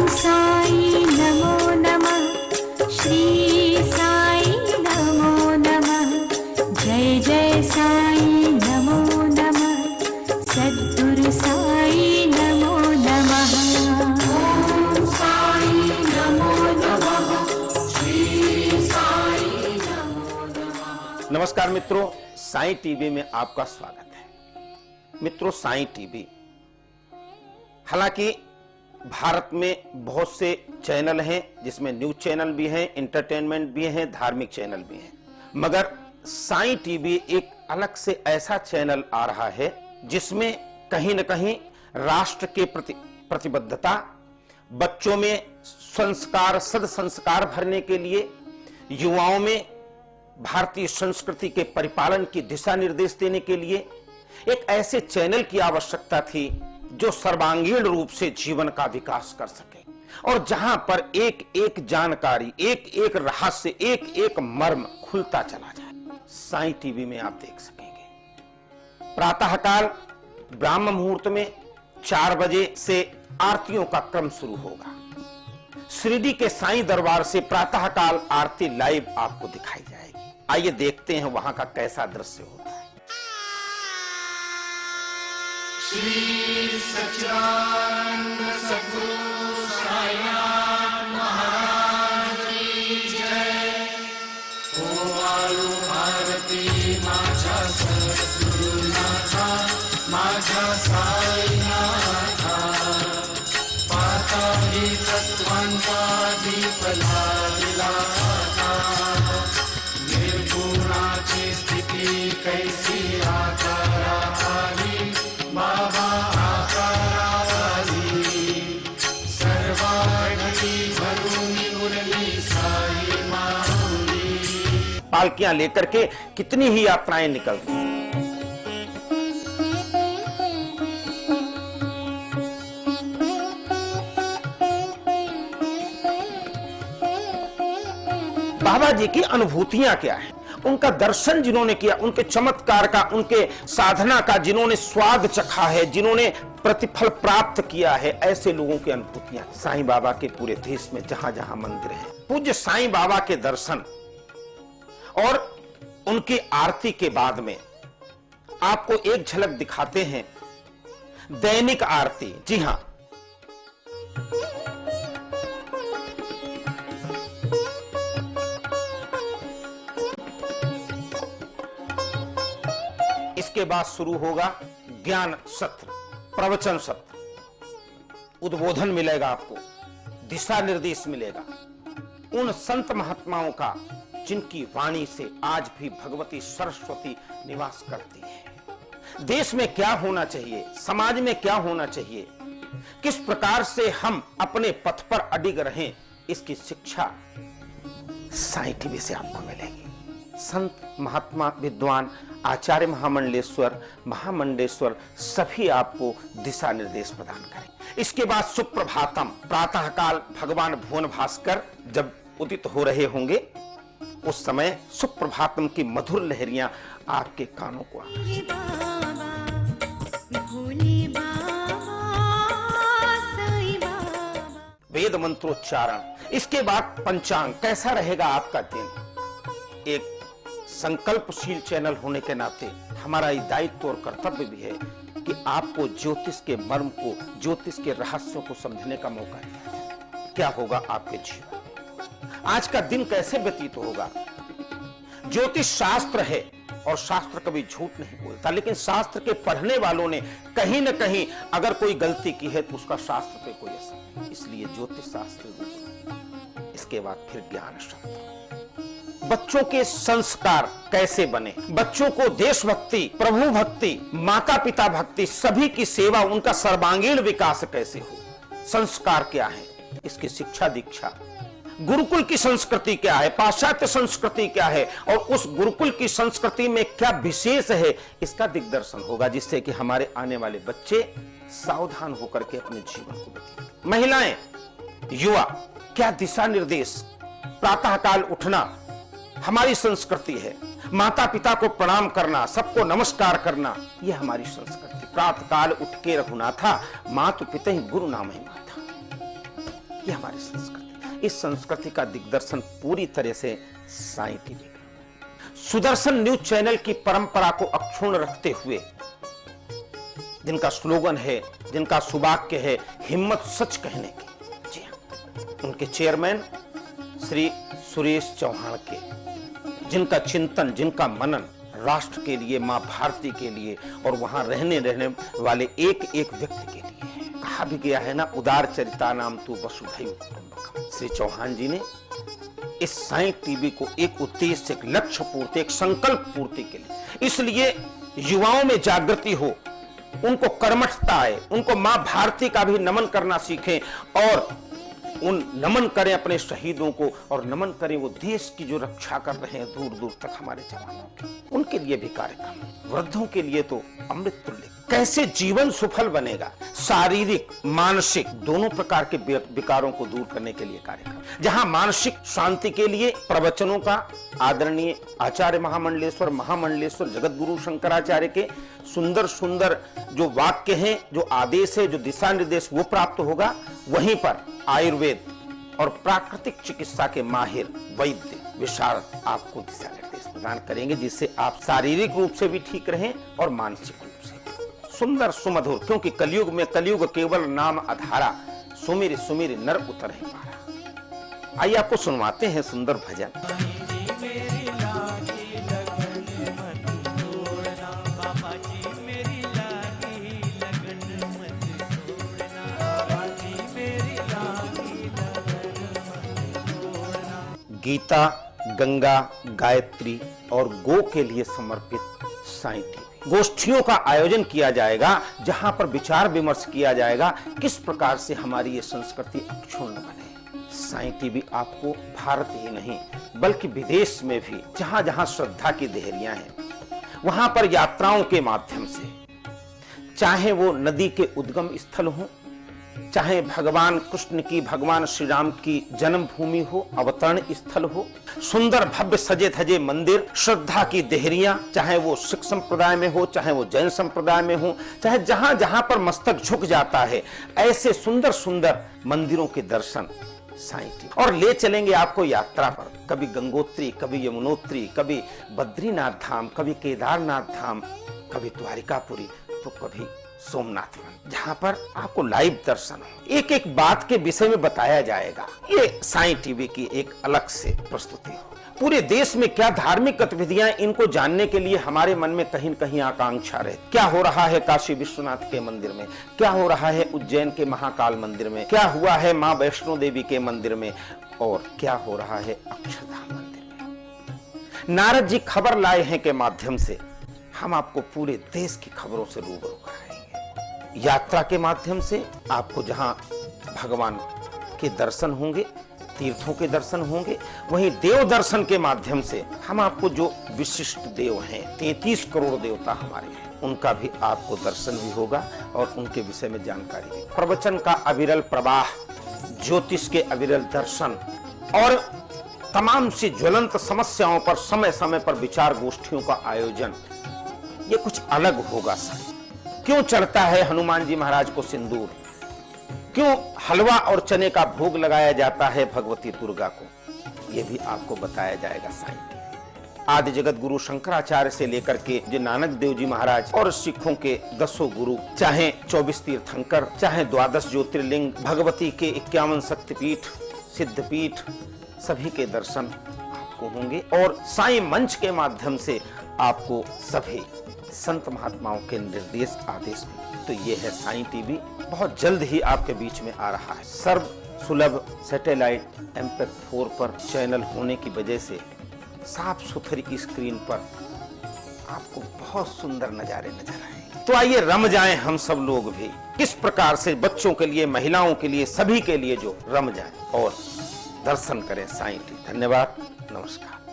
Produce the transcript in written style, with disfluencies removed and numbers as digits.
साई नमो नमः, श्री साई नमो नमः, जय जय साई नमो नमः, सद्गुरु साई नमो नमः। ओम साई नमो नमः, श्री साई नमो नमः। नमस्कार मित्रों, साईं टीवी में आपका स्वागत है। मित्रों, साईं टीवी हालांकि भारत में बहुत से चैनल हैं, जिसमें न्यूज चैनल भी हैं, एंटरटेनमेंट भी हैं, धार्मिक चैनल भी हैं, मगर साईं टीवी एक अलग से ऐसा चैनल आ रहा है जिसमें कहीं न कहीं राष्ट्र के प्रति प्रतिबद्धता, बच्चों में संस्कार, सद्संस्कार भरने के लिए, युवाओं में भारतीय संस्कृति के परिपालन की दिशा निर्देश देने के लिए एक ऐसे चैनल की आवश्यकता थी जो सर्वांगीण रूप से जीवन का विकास कर सके और जहां पर एक एक जानकारी, एक एक रहस्य, एक एक मर्म खुलता चला जाए। साईं टीवी में आप देख सकेंगे प्रातःकाल ब्राह्म मुहूर्त में 4 बजे से आरतियों का क्रम शुरू होगा। शिरडी के साईं दरबार से प्रातःकाल आरती लाइव आपको दिखाई जाएगी। आइए देखते हैं वहां का कैसा दृश्य होता है। श्री सच्चिदानंद सद्गुरु साईनाथ महाराज की जय। ओ आलू भारती माझा सद्गुरुनाथा, माझा साईनाथा, पाताळी तत्वांचा दीप लागला आता, निर्गुणाची स्थिती कैसी आकारा आली, बाबा आकारावाली, सर्वांगी भरूनी मुरली साई माऊली। पालकियां लेकर के कितनी ही यात्राएं निकलती हैं। बाबा जी की अनुभूतियां क्या है, उनका दर्शन जिन्होंने किया, उनके चमत्कार का, उनके साधना का जिन्होंने स्वाद चखा है, जिन्होंने प्रतिफल प्राप्त किया है, ऐसे लोगों की अनुभूतियां साईं बाबा के पूरे देश में जहां जहां मंदिर है। पूज्य साईं बाबा के दर्शन और उनकी आरती के बाद में आपको एक झलक दिखाते हैं दैनिक आरती। जी हां, इसके बाद शुरू होगा ज्ञान सत्र, प्रवचन सत्र, उद्बोधन मिलेगा, आपको दिशा निर्देश मिलेगा उन संत महात्माओं का जिनकी वाणी से आज भी भगवती सरस्वती निवास करती है। देश में क्या होना चाहिए, समाज में क्या होना चाहिए, किस प्रकार से हम अपने पथ पर अडिग रहें, इसकी शिक्षा साईं टीवी से आपको मिलेगी। संत महात्मा विद्वान आचार्य महामंडेश्वर सभी आपको दिशा निर्देश प्रदान करें। इसके बाद सुप्रभातम, प्रातःकाल भगवान भुवन भास्कर जब उदित हो रहे होंगे उस समय सुप्रभातम की मधुर लहरियां आपके कानों को वेद मंत्रोच्चारण। इसके बाद पंचांग, कैसा रहेगा आपका दिन। एक संकल्पशील चैनल होने के नाते हमारा ये दायित्व और कर्तव्य भी है कि आपको ज्योतिष के मर्म को, ज्योतिष के रहस्यों को समझने का मौका दिया जाए। क्या होगा आपके जीवन, आज का दिन कैसे व्यतीत होगा। ज्योतिष शास्त्र है और शास्त्र कभी झूठ नहीं बोलता, लेकिन शास्त्र के पढ़ने वालों ने कहीं न कहीं अगर कोई गलती की है तो उसका शास्त्र पे कोई असर नहीं। इसलिए ज्योतिष शास्त्र। इसके बाद फिर ज्ञान शब्द, बच्चों के संस्कार कैसे बने, बच्चों को देशभक्ति, प्रभु भक्ति, माता पिता भक्ति, सभी की सेवा, उनका सर्वांगीण विकास कैसे हो, संस्कार क्या है, इसकी शिक्षा दीक्षा, गुरुकुल की संस्कृति क्या है, पाश्चात्य संस्कृति क्या है और उस गुरुकुल की संस्कृति में क्या विशेष है, इसका दिग्दर्शन होगा, जिससे कि हमारे आने वाले बच्चे सावधान होकर के अपने जीवन को व्यतीत। महिलाएं, युवा, क्या दिशा निर्देश, प्रातःकाल उठना हमारी संस्कृति है, माता पिता को प्रणाम करना, सबको नमस्कार करना, यह हमारी संस्कृति। प्रातःकाल उठ के रघुनाथा, मातु पिता ही गुरु नाम ही माता। ये हमारी संस्कृति, इस संस्कृति का दिग्दर्शन पूरी तरह से Sai TV, Sudarshan news channel की परंपरा को अक्षुण्ण रखते हुए, जिनका स्लोगन है, जिनका सुवाक्य है हिम्मत सच कहने की, जी हाँ, उनके चेयरमैन श्री सुरेश चौहान के, जिनका चिंतन, जिनका मनन राष्ट्र के लिए, मां भारती के लिए और वहां रहने वाले एक एक व्यक्ति के लिए है। कहा भी गया है ना, उदार चरिता नाम तू वसुधैव कुटुंबकम। श्री चौहान जी ने इस साईं टीवी को एक उद्देश्य, एक लक्ष्य पूर्ति, एक संकल्प पूर्ति के लिए, इसलिए युवाओं में जागृति हो, उनको कर्मठता आए, उनको मां भारती का भी नमन करना सीखें और उन नमन करें अपने शहीदों को और नमन करें वो देश की जो रक्षा कर रहे हैं दूर दूर तक हमारे जवानों की, उनके लिए भी कार्यक्रम, वृद्धों के लिए तो अमृत तुल्य। कैसे जीवन सफल बनेगा, शारीरिक मानसिक दोनों प्रकार के विकारों को दूर करने के लिए कार्यक्रम, जहां मानसिक शांति के लिए प्रवचनों का आदरणीय आचार्य महामंडलेश्वर जगत गुरु शंकराचार्य के सुंदर सुंदर जो वाक्य हैं, जो आदेश है, जो दिशा निर्देश वो प्राप्त होगा। वहीं पर आयुर्वेद और प्राकृतिक चिकित्सा के माहिर वैद्य विशारद आपको दिशा निर्देश प्रदान करेंगे, जिससे आप शारीरिक रूप से भी ठीक रहें और मानसिक रूप से सुंदर सुमधुर, क्योंकि कलयुग में कलयुग केवल नाम आधारा, सुमिर सुमिर नर उतर ही पारा। आइए आपको सुनवाते हैं सुंदर भजन। गीता, गंगा, गायत्री और गो के लिए समर्पित साईं टीवी गोष्ठियों का आयोजन किया जाएगा, जहां पर विचार विमर्श किया जाएगा किस प्रकार से हमारी ये संस्कृति अक्षुण्ण बने। साईं टीवी आपको भारत ही नहीं बल्कि विदेश में भी जहां जहां श्रद्धा की देहरियां हैं, वहां पर यात्राओं के माध्यम से, चाहे वो नदी के उद्गम स्थल हो, चाहे भगवान कृष्ण की, भगवान श्री राम की जन्मभूमि हो, अवतरण स्थल हो, सुंदर भव्य सजे धजे मंदिर, श्रद्धा की देहरियां, चाहे वो सिख संप्रदाय में हो, चाहे वो जैन संप्रदाय में हो, चाहे जहां जहां पर मस्तक झुक जाता है, ऐसे सुंदर सुंदर मंदिरों के दर्शन साईं टीवी और ले चलेंगे आपको यात्रा पर, कभी गंगोत्री, कभी यमुनोत्री, कभी बद्रीनाथ धाम, कभी केदारनाथ धाम, कभी द्वारिकापुरी, तो कभी सोमनाथ वन, जहां पर आपको लाइव दर्शन हो, एक एक बात के विषय में बताया जाएगा। ये साईं टीवी की एक अलग से प्रस्तुति हो। पूरे देश में क्या धार्मिक गतिविधियां, इनको जानने के लिए हमारे मन में कहीं न कहीं आकांक्षा रहे। क्या हो रहा है काशी विश्वनाथ के मंदिर में, क्या हो रहा है उज्जैन के महाकाल मंदिर में, क्या हुआ है मां वैष्णो देवी के मंदिर में, और क्या हो रहा है अक्षरधाम मंदिर में। नारद जी खबर लाए हैं के माध्यम से हम आपको पूरे देश की खबरों से रूबरू कराएंगे। यात्रा के माध्यम से आपको जहां भगवान के दर्शन होंगे, तीर्थों के दर्शन होंगे, वहीं देव दर्शन के माध्यम से हम आपको जो विशिष्ट देव हैं, 33 करोड़ देवता हमारे हैं, उनका भी आपको दर्शन भी होगा और उनके विषय में जानकारी भी। प्रवचन का अविरल प्रवाह, ज्योतिष के अविरल दर्शन और तमाम सी ज्वलंत समस्याओं पर समय समय पर विचार गोष्ठियों का आयोजन, ये कुछ अलग होगा। सर क्यों चढ़ता है हनुमान जी महाराज को सिंदूर, क्यों हलवा और चने का भोग लगाया जाता है भगवती दुर्गा को, यह भी आपको बताया जाएगा साईं टीवी। आदि जगत गुरु शंकराचार्य से लेकर के जो नानक देव जी महाराज और सिखों के 10 गुरु, चाहे 24 तीर्थंकर, चाहे 12 ज्योतिर्लिंग, भगवती के 51 शक्तिपीठ, सिद्धपीठ, सभी के दर्शन आपको होंगे और साईं मंच के माध्यम से आपको सभी संत महात्माओं के निर्देश आदेश भी। तो ये है साईं टीवी, बहुत जल्द ही आपके बीच में आ रहा है। सर्व सुलभ सैटेलाइट MPEG-4 पर चैनल होने की वजह से साफ सुथरी स्क्रीन पर आपको बहुत सुंदर नजारे नजर आएंगे। तो आइए रम जाएं हम सब लोग भी, किस प्रकार से बच्चों के लिए, महिलाओं के लिए, सभी के लिए जो रम जाए और दर्शन करें साईं टीवी। धन्यवाद, नमस्कार।